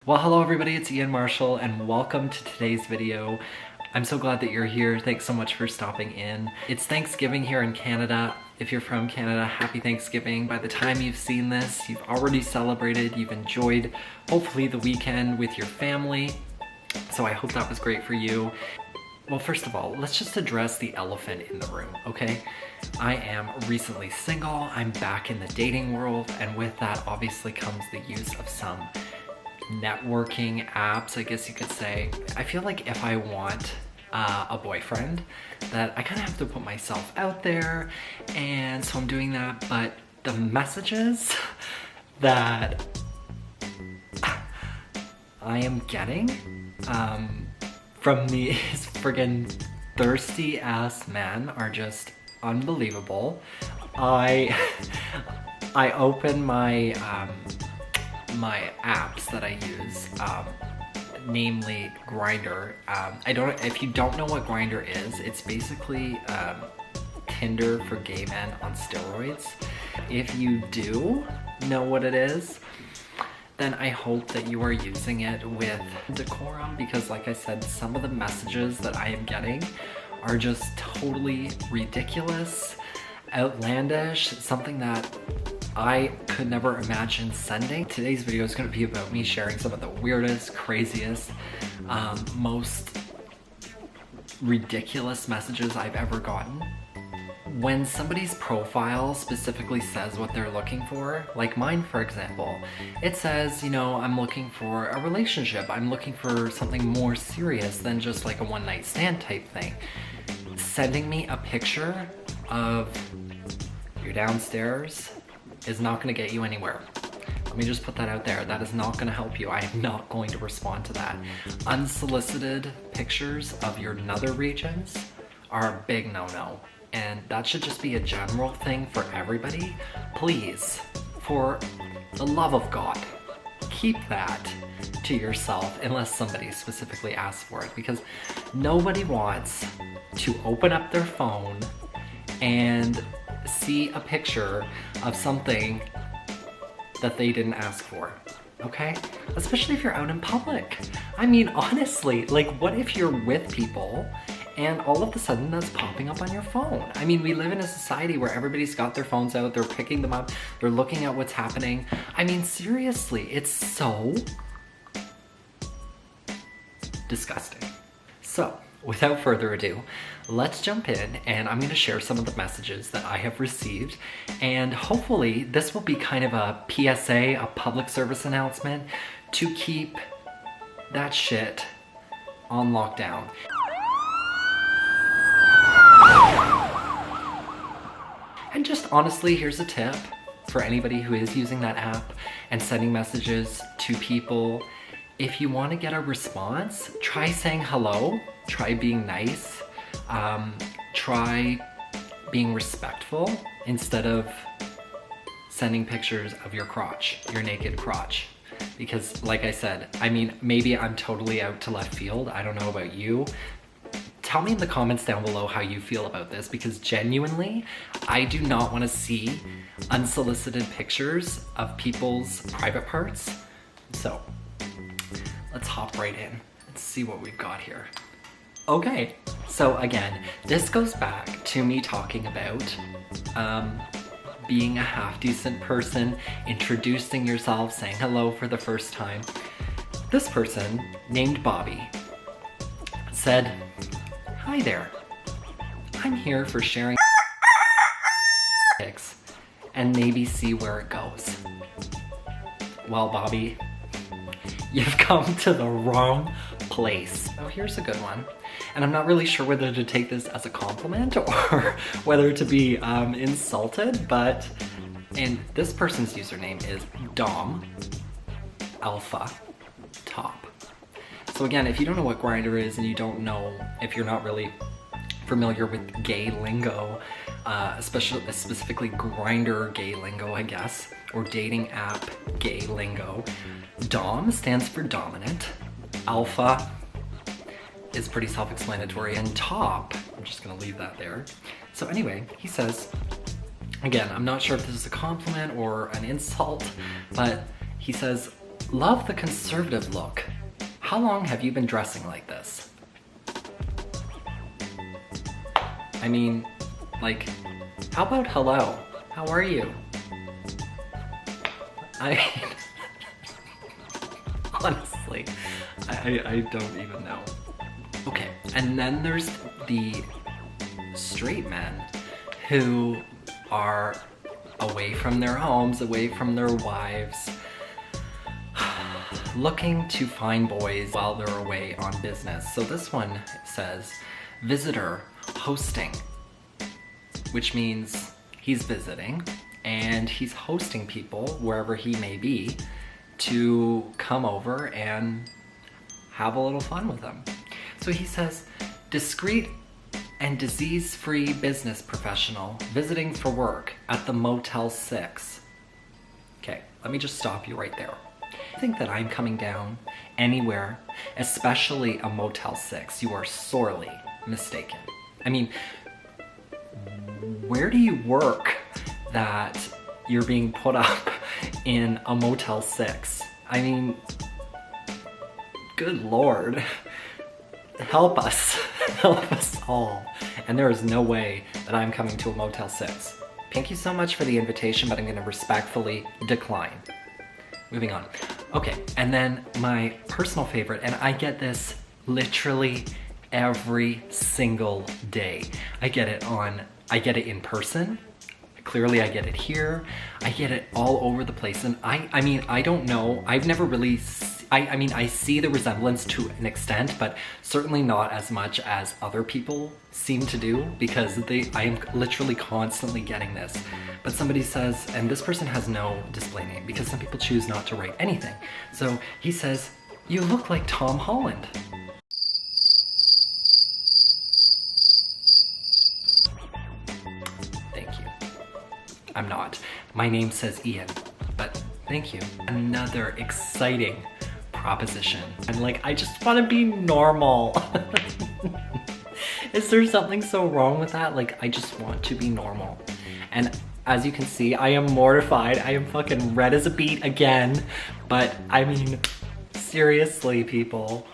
Well, hello everybody, it's Ian Marshall and welcome to today's video. I'm so glad that you're here. Thanks so much for stopping in. It's Thanksgiving here in Canada. If you're from Canada, happy Thanksgiving. By the time you've seen this, you've already celebrated, you've enjoyed hopefully the weekend with your family. So I hope that was great for you. Well, first of all, let's just address the elephant in the room, okay? I am recently single, I'm back in the dating world, and with that obviously comes the use of some networking apps, I guess you could say. I feel like if I want a boyfriend, that I kind of have to put myself out there, and so I'm doing that, but the messages that I am getting from these friggin' thirsty ass men are just unbelievable. I open my my apps that I use, namely Grindr. If you don't know what Grindr is, it's basically Tinder for gay men on steroids. If you do know what it is, then I hope that you are using it with decorum, because like I said, some of the messages that I am getting are just totally ridiculous, outlandish, something that I could never imagine sending. Today's video is going to be about me sharing some of the weirdest, craziest, most ridiculous messages I've ever gotten. When somebody's profile specifically says what they're looking for, like mine for example, it says, you know, I'm looking for a relationship, I'm looking for something more serious than just like a one-night stand type thing. Sending me a picture of your downstairs is not going to get you anywhere. Let me just put that out there. That is not going to help you. I am not going to respond to that. Unsolicited pictures of your nether regions are a big no-no. And that should just be a general thing for everybody. Please, for the love of God, keep that to yourself unless somebody specifically asks for it, because nobody wants to open up their phone and see a picture of something that they didn't ask for, okay? Especially if you're out in public. I mean, honestly, like what if you're with people and all of a sudden that's popping up on your phone? I mean, we live in a society where everybody's got their phones out, they're picking them up, they're looking at what's happening. I mean, seriously, it's so disgusting. So, without further ado, let's jump in and I'm going to share some of the messages that I have received, and hopefully this will be kind of a PSA, a public service announcement to keep that shit on lockdown. And just honestly, here's a tip for anybody who is using that app and sending messages to people. If you want to get a response, try saying hello, try being nice, try being respectful instead of sending pictures of your crotch, your naked crotch. Because like I said, I mean, maybe I'm totally out to left field. I don't know about you. Tell me in the comments down below how you feel about this, because genuinely, I do not want to see unsolicited pictures of people's private parts. So let's hop right in and see what we've got here. Okay, so again, this goes back to me talking about being a half-decent person, introducing yourself, saying hello for the first time. This person, named Bobby, said, "Hi there, I'm here for sharing pics and maybe see where it goes." Well, Bobby, you've come to the wrong place. Oh, here's a good one. And I'm not really sure whether to take this as a compliment or whether to be insulted, and this person's username is Dom Alpha Top. So again, if you don't know what Grindr is and you don't know, if you're not really familiar with gay lingo, specifically Grindr gay lingo, I guess, or dating app gay lingo, Dom stands for dominant, Alpha is pretty self-explanatory, and top, I'm just gonna leave that there. So anyway, he says, again, I'm not sure if this is a compliment or an insult, but he says, Love the conservative look. How long have you been dressing like this? I mean, like, how about hello? How are you? I mean, honestly, I don't even know. Okay, and then there's the straight men who are away from their homes, away from their wives, looking to find boys while they're away on business. So this one says, visitor hosting, which means he's visiting and he's hosting people wherever he may be to come over and have a little fun with them. So he says, discreet and disease-free business professional visiting for work at the Motel 6. Okay, let me just stop you right there. I think that I'm coming down anywhere, especially a Motel 6. You are sorely mistaken. I mean, where do you work that you're being put up in a Motel 6? I mean, good Lord. Help us. Help us all. And there is no way that I'm coming to a Motel 6. Thank you so much for the invitation, but I'm gonna respectfully decline. Moving on. Okay, and then my personal favorite, and I get this literally every single day. I get it in person. Clearly I get it here. I get it all over the place. And I mean, I don't know. I've never really, I mean, I see the resemblance to an extent, but certainly not as much as other people seem to do, because I am literally constantly getting this. But somebody says, and this person has no display name because some people choose not to write anything. So he says, you look like Tom Holland. Thank you. I'm not. My name says Ian, but thank you. Another exciting proposition. I'm like, I just want to be normal. Is there something so wrong with that? Like, I just want to be normal. And as you can see, I am mortified. I am fucking red as a beet again. But I mean, seriously, people,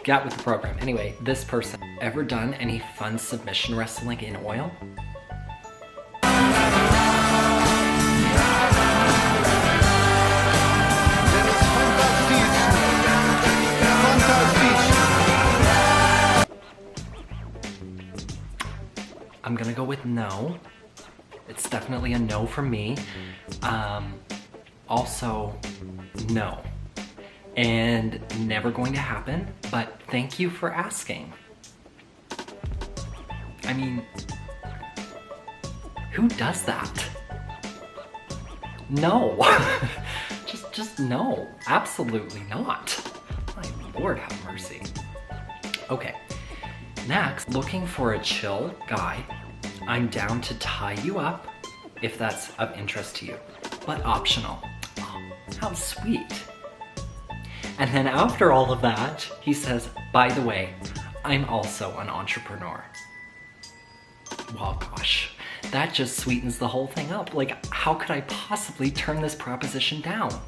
get with the program. Anyway, this person, ever done any fun submission wrestling in oil? I'm gonna go with no. It's definitely a no from me. Also, no. And never going to happen, but thank you for asking. I mean, who does that? No. just no. Absolutely not. My Lord have mercy. Okay. Next, looking for a chill guy. I'm down to tie you up if that's of interest to you, but optional. Oh, how sweet. And then after all of that, he says, by the way, I'm also an entrepreneur. Well, gosh, that just sweetens the whole thing up. Like, how could I possibly turn this proposition down?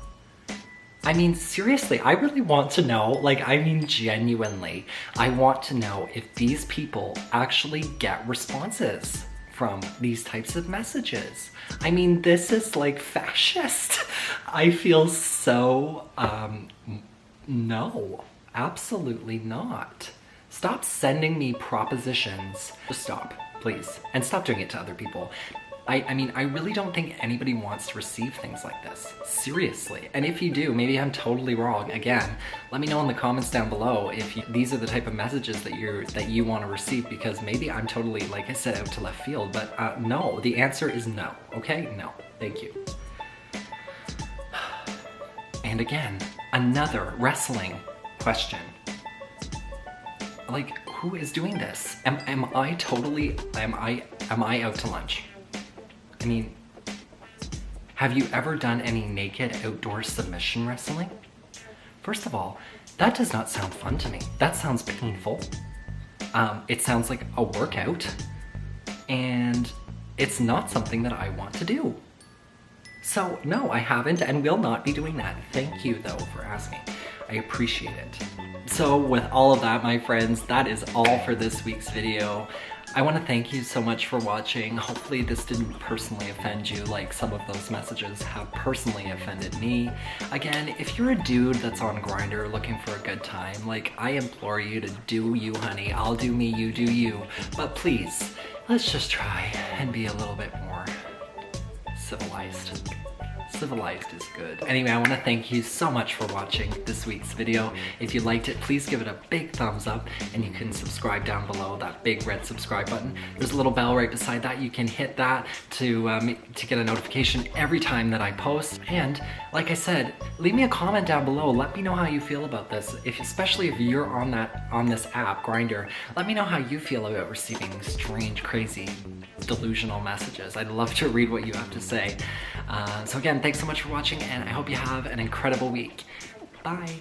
I mean, seriously, I really want to know, like, I mean, genuinely, I want to know if these people actually get responses from these types of messages. I mean, this is like fascist. I feel so, no, absolutely not. Stop sending me propositions. Just stop, please. And stop doing it to other people. I mean, I really don't think anybody wants to receive things like this. Seriously. And if you do, maybe I'm totally wrong. Again, let me know in the comments down below if these are the type of messages that you want to receive, because maybe I'm totally, like I said, out to left field. But no, the answer is no. Okay? No. Thank you. And again, another wrestling question. Like, who is doing this? Am I out to lunch? I mean, have you ever done any naked outdoor submission wrestling? First of all, that does not sound fun to me. That sounds painful. It sounds like a workout, and it's not something that I want to do. So no, I haven't and will not be doing that. Thank you though for asking. I appreciate it. So with all of that, my friends, that is all for this week's video. I want to thank you so much for watching. Hopefully this didn't personally offend you like some of those messages have personally offended me. Again, if you're a dude that's on Grindr looking for a good time, like I implore you to do you, honey. I'll do me, you do you. But please, let's just try and be a little bit more civilized. Civilized is good. Anyway, I want to thank you so much for watching this week's video. If you liked it, please give it a big thumbs up, and you can subscribe down below, that big red subscribe button. There's a little bell right beside that. You can hit that to get a notification every time that I post. And like I said, leave me a comment down below. Let me know how you feel about this. Especially if you're on this app, Grindr, let me know how you feel about receiving strange, crazy, delusional messages. I'd love to read what you have to say. So again, thanks so much for watching, and I hope you have an incredible week. Bye.